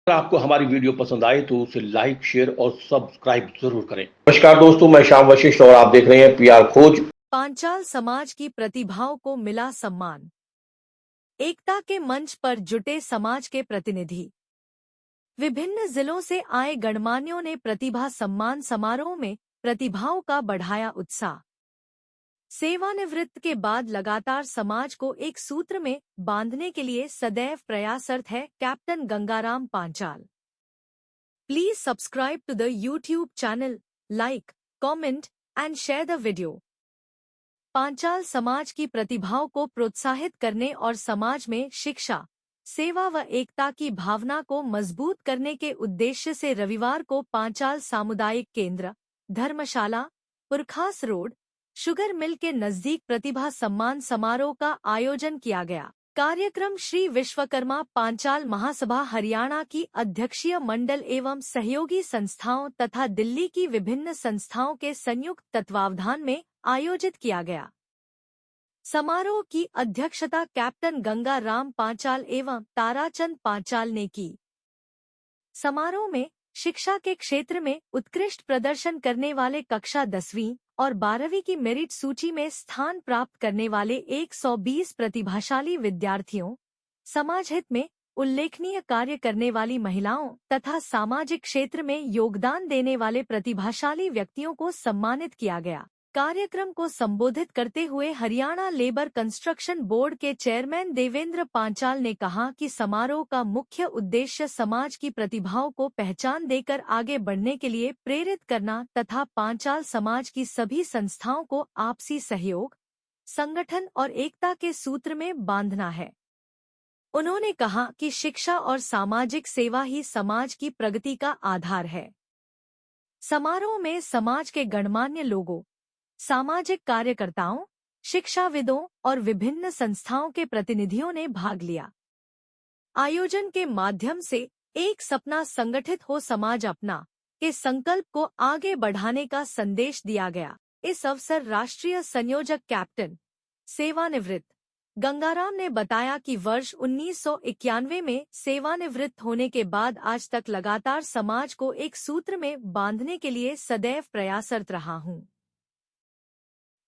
अगर आपको हमारी वीडियो पसंद आए तो उसे लाइक, शेयर और सब्सक्राइब जरूर करें। नमस्कार दोस्तों, मैं श्याम वशिष्ठ और आप देख रहे हैं पीआर खोज। पांचाल समाज की प्रतिभाओं को मिला सम्मान। एकता के मंच पर जुटे समाज के प्रतिनिधि। विभिन्न जिलों से आए गणमान्यों ने प्रतिभा सम्मान समारोह में प्रतिभाओं का बढ़ाया उत्साह। सेवानिवृत्त के बाद लगातार समाज को एक सूत्र में बांधने के लिए सदैव प्रयासरत है captain Gangaram Panchal. Please subscribe to the YouTube channel, like, comment and share the video. Panchal समाज की प्रतिभाओं को प्रोत्साहित करने और समाज में शिक्षा, सेवा व एकता की भावना को मजबूत करने के उद्देश्य से रविवार को पांचाल सामुदायिक केंद्र, धर्मशाला, पुरखास रोड, शुगर मिल के नजदीक प्रतिभा सम्मान समारोह का आयोजन किया गया। कार्यक्रम श्री विश्वकर्मा पांचाल महासभा हरियाणा की अध्यक्षीय मंडल एवं सहयोगी संस्थाओं तथा दिल्ली की विभिन्न संस्थाओं के संयुक्त तत्वावधान में आयोजित किया गया। समारोह की अध्यक्षता कैप्टन गंगा राम पांचाल एवं ताराचंद पांचाल ने की। समारोह में शिक्षा के क्षेत्र में उत्कृष्ट प्रदर्शन करने वाले कक्षा 10वीं और 12वीं की मेरिट सूची में स्थान प्राप्त करने वाले 120 प्रतिभाशाली विद्यार्थियों, समाज हित में उल्लेखनीय कार्य करने वाली महिलाओं तथा सामाजिक क्षेत्र में योगदान देने वाले प्रतिभाशाली व्यक्तियों को सम्मानित किया गया। कार्यक्रम को संबोधित करते हुए हरियाणा लेबर कंस्ट्रक्शन बोर्ड के चेयरमैन देवेंद्र पांचाल ने कहा कि समारोह का मुख्य उद्देश्य समाज की प्रतिभाओं को पहचान देकर आगे बढ़ने के लिए प्रेरित करना तथा पांचाल समाज की सभी संस्थाओं को आपसी सहयोग, संगठन और एकता के सूत्र में बांधना है। उन्होंने कहा कि शिक्षा और सामाजिक सेवा ही समाज की प्रगति का आधार है। समारोह में समाज के गणमान्य लोगों, सामाजिक कार्यकर्ताओं, शिक्षाविदों और विभिन्न संस्थाओं के प्रतिनिधियों ने भाग लिया। आयोजन के माध्यम से एक सपना संगठित हो समाज अपना के संकल्प को आगे बढ़ाने का संदेश दिया गया। इस अवसर राष्ट्रीय संयोजक कैप्टन सेवानिवृत्त गंगाराम ने बताया कि वर्ष 1991 में सेवानिवृत्त होने के बाद आज तक लगातार समाज को एक सूत्र में बांधने के लिए सदैव प्रयासरत रहा हूं।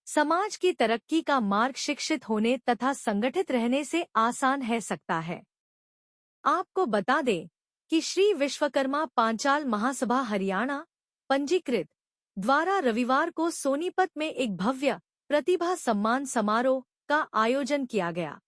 समाज की तरक्की का मार्ग शिक्षित होने तथा संगठित रहने से आसान है सकता है। आपको बता दें कि श्री विश्वकर्मा पांचाल महासभा हरियाणा पंजीकृत द्वारा रविवार को सोनीपत में एक भव्य प्रतिभा सम्मान समारोह का आयोजन किया गया।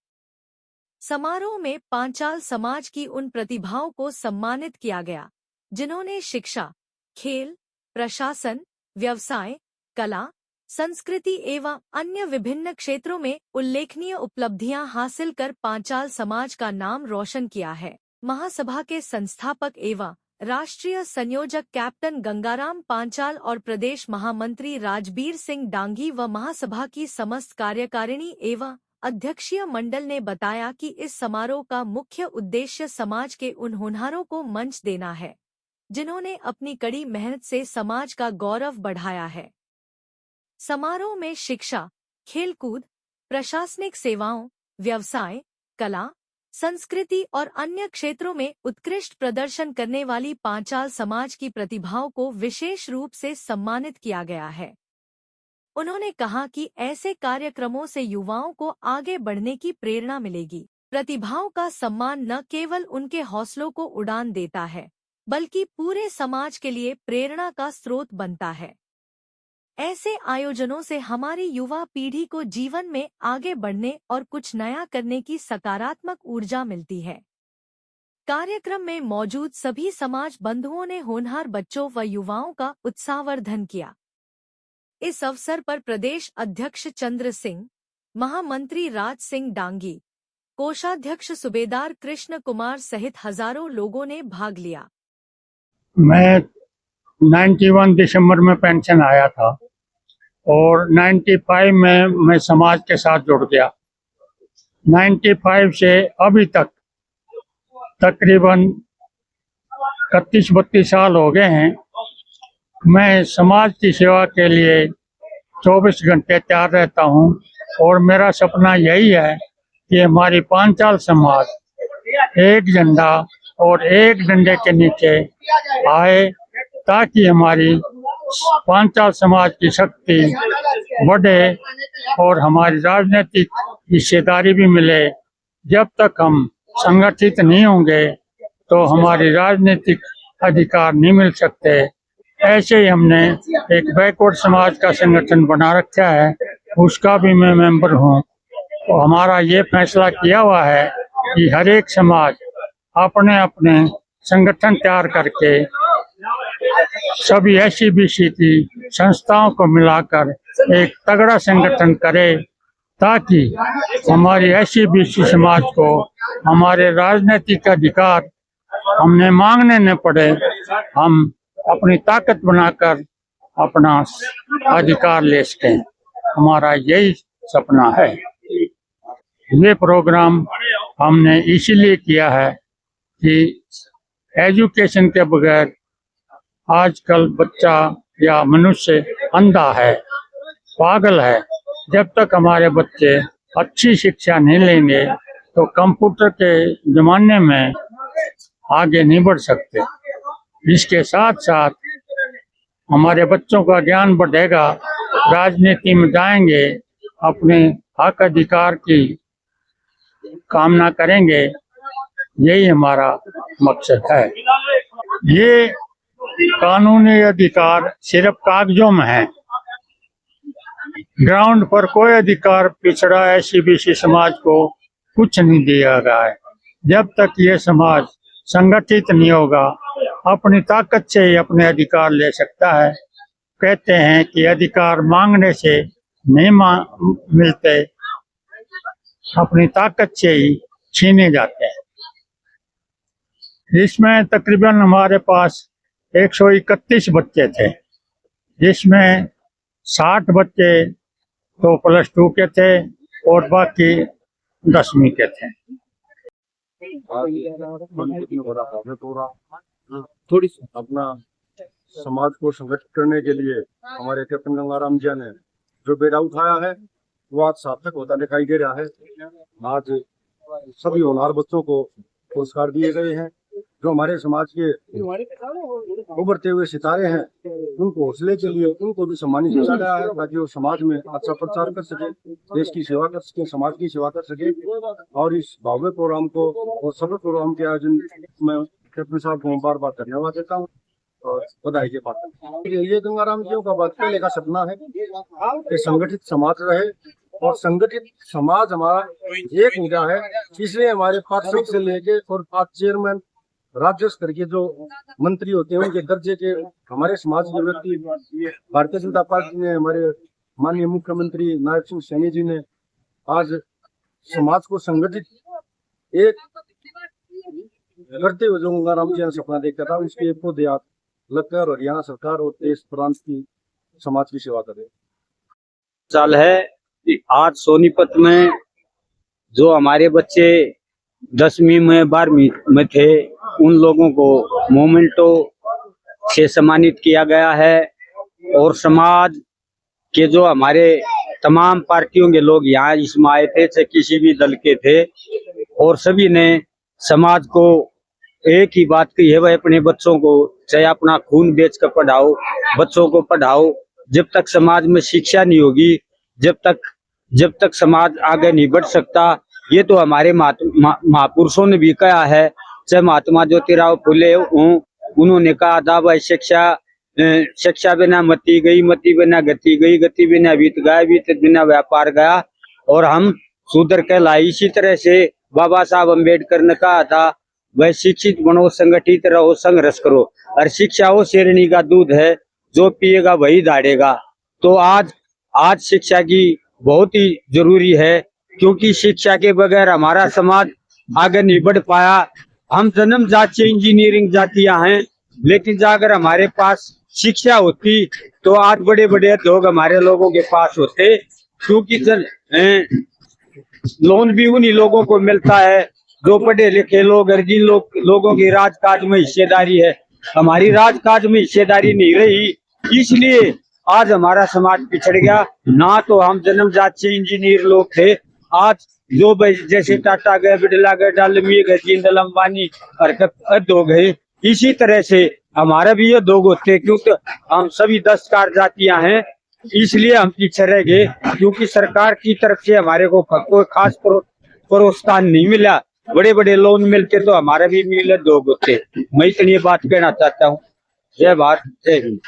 समारोह में पांचाल समाज की उन प्रतिभाओं को सम्मानित किया गया जिन्होंने शिक्षा, खेल, प्रशासन, व्यवसाय, कला, संस्कृति एवं अन्य विभिन्न क्षेत्रों में उल्लेखनीय उपलब्धियां हासिल कर पांचाल समाज का नाम रोशन किया है। महासभा के संस्थापक एवं राष्ट्रीय संयोजक कैप्टन गंगाराम पांचाल और प्रदेश महामंत्री राजबीर सिंह डांगी व महासभा की समस्त कार्यकारिणी एवं अध्यक्षीय मंडल ने बताया कि इस समारोह का मुख्य उद्देश्य समाज के उन होनहारों को मंच देना है जिन्होंने अपनी कड़ी मेहनत से समाज का गौरव बढ़ाया है। समारोह में शिक्षा, खेलकूद, प्रशासनिक सेवाओं, व्यवसाय, कला, संस्कृति और अन्य क्षेत्रों में उत्कृष्ट प्रदर्शन करने वाली पांचाल समाज की प्रतिभाओं को विशेष रूप से सम्मानित किया गया है। उन्होंने कहा कि ऐसे कार्यक्रमों से युवाओं को आगे बढ़ने की प्रेरणा मिलेगी। प्रतिभाओं का सम्मान न केवल उनके हौसलों को उड़ान देता है, बल्कि पूरे समाज के लिए प्रेरणा का स्रोत बनता है। ऐसे आयोजनों से हमारी युवा पीढ़ी को जीवन में आगे बढ़ने और कुछ नया करने की सकारात्मक ऊर्जा मिलती है। कार्यक्रम में मौजूद सभी समाज बंधुओं ने होनहार बच्चों व युवाओं का उत्साहवर्धन किया। इस अवसर पर प्रदेश अध्यक्ष चंद्र सिंह, महामंत्री राज सिंह डांगी, कोषाध्यक्ष सूबेदार कृष्ण कुमार सहित हजारों लोगों ने भाग लिया। मैं 91 दिसंबर में पेंशन आया था और 95 में मैं समाज के साथ जुड़ गया। 95 से अभी तक तकरीबन 31-32 साल हो गए हैं। मैं समाज की सेवा के लिए 24 घंटे तैयार रहता हूं और मेरा सपना यही है कि हमारी पांचाल समाज एक झंडा और एक डंडे के नीचे आए, ताकि हमारी पांचाल समाज की शक्ति बढ़े और हमारी राजनीतिक हिस्सेदारी भी मिले। जब तक हम संगठित नहीं होंगे तो हमारी राजनीतिक अधिकार नहीं मिल सकते। ऐसे ही हमने एक बैकवर्ड समाज का संगठन बना रखा है, उसका भी मैं मेंबर हूँ। तो हमारा ये फैसला किया हुआ है कि हर एक समाज अपने अपने संगठन तैयार करके सभी SC/BC की संस्थाओं को मिलाकर एक तगड़ा संगठन करे, ताकि हमारी SC/BC समाज को हमारे राजनीतिक अधिकार हमने मांगने न पड़े। हम अपनी ताकत बनाकर अपना अधिकार ले सकें। हमारा यही सपना है। ये प्रोग्राम हमने इसीलिए किया है कि एजुकेशन के बगैर आजकल बच्चा या मनुष्य अंधा है, पागल है। जब तक हमारे बच्चे अच्छी शिक्षा नहीं लेंगे तो कंप्यूटर के जमाने में आगे नहीं बढ़ सकते। इसके साथ साथ हमारे बच्चों का ज्ञान बढ़ेगा, राजनीति में जाएंगे, अपने हक अधिकार की कामना करेंगे। यही हमारा मकसद है। ये कानूनी अधिकार सिर्फ कागजों में है, ग्राउंड पर कोई अधिकार पिछड़ा SC/BC समाज को कुछ नहीं दिया गया है। जब तक ये समाज संगठित नहीं होगा, अपनी ताकत से ही अपने अधिकार ले सकता है। कहते हैं कि अधिकार मांगने से नहीं मिलते, अपनी ताकत से ही छीने जाते हैं। इसमें तकरीबन हमारे पास 131 बच्चे थे, जिसमें 60 बच्चे तो +2 के थे और बाकी 10वीं के थे। थोड़ी अपना समाज को संगठित करने के लिए हमारे कैप्टन गंगाराम जी ने जो बेड़ा उठाया है वो आज सार्थक होता दिखाई दे रहा है। आज सभी होनहार बच्चों को पुरस्कार दिए गए हैं। जो हमारे समाज के उभरते हुए सितारे हैं, उनको हौसले के लिए उनको भी सम्मानित किया गया है, ताकि वो समाज में अच्छा प्रचार कर सके, देश की सेवा कर सके, समाज की सेवा कर सके। और इस भव्य प्रोग्राम को और सफल प्रोग्राम के आयोजन में कैप्टन साहब को बार बार धन्यवाद देता हूँ और बधाई के पात्र। ये गंगाराम जी का बात पहले का सपना है कि संगठित समाज रहे, और संगठित समाज हमारा एक हो गया है। इसलिए हमारे पार्षद से लेके और 5 चेयरमैन, राज्य स्तर के जो मंत्री होते हैं, उनके दर्जे के हमारे समाज के व्यक्ति, भारतीय जनता पार्टी ने हमारे माननीय मुख्यमंत्री नायब सिंह सैनी जी ने आज समाज को संगठित एक करते हुए जो गंगाराम जी ने सपना देखा था, उसके पौधे हाथ लगकर हरियाणा सरकार और देश प्रांत की समाज की सेवा करे। साल है आज सोनीपत में जो हमारे बच्चे 10वीं में 12वीं में थे, उन लोगों को मोमेंटो से सम्मानित किया गया है। और समाज के जो हमारे तमाम पार्टियों के लोग यहाँ इसमें आए थे, चाहे किसी भी दल के थे, और सभी ने समाज को एक ही बात कही है, वह अपने बच्चों को चाहे अपना खून बेच कर पढ़ाओ, बच्चों को पढ़ाओ। जब तक समाज में शिक्षा नहीं होगी, जब तक समाज आगे नहीं बढ़ सकता। ये तो हमारे महापुरुषों ने भी कहा है, चाहे महात्मा ज्योतिराव फुले हों, उन्होंने कहा था भाई शिक्षा बिना मती गई, मती बिना गति गई, गति बिना बीत गया, बीत बिना व्यापार गया, और हम शूद्र कहलाए। इसी तरह से बाबा साहब अम्बेडकर ने कहा था, वह शिक्षित बनो, संगठित रहो, संघर्ष करो। और शिक्षा वो शेरनी का दूध है, जो पिएगा वही दाढ़ेगा। तो आज शिक्षा की बहुत ही जरूरी है, क्योंकि शिक्षा के बगैर हमारा समाज आगे नहीं बढ़ पाया। हम जन्म जात से इंजीनियरिंग जातियां हैं, लेकिन अगर हमारे पास शिक्षा होती तो आज बड़े बड़े उद्योग हमारे लोगों के पास होते, क्योंकि लोन भी उन्हीं लोगों को मिलता है जो पढ़े लिखे लोग, जिन लोगों की राजकाज में हिस्सेदारी है। हमारी राजकाज में हिस्सेदारी नहीं रही, इसलिए आज हमारा समाज पिछड़ गया। ना तो हम जन्मजात से इंजीनियर लोग थे, आज जो जैसे टाटा गए, बिरला गए, डालमिया गए, जिंदल अंबानी हो गए, इसी तरह से हमारा भी ये 2 होते, क्योंकि हम सभी 10 कार जातियां हैं, इसलिए हम पीछे रह गए, क्योंकि सरकार की तरफ से हमारे को कोई खास प्रोत्साहन नहीं मिला। बड़े बड़े लोन मिलते तो हमारा भी मिले 2 होते। मैं इतनी बात कहना चाहता हूँ। जय भारत, जय हिंद।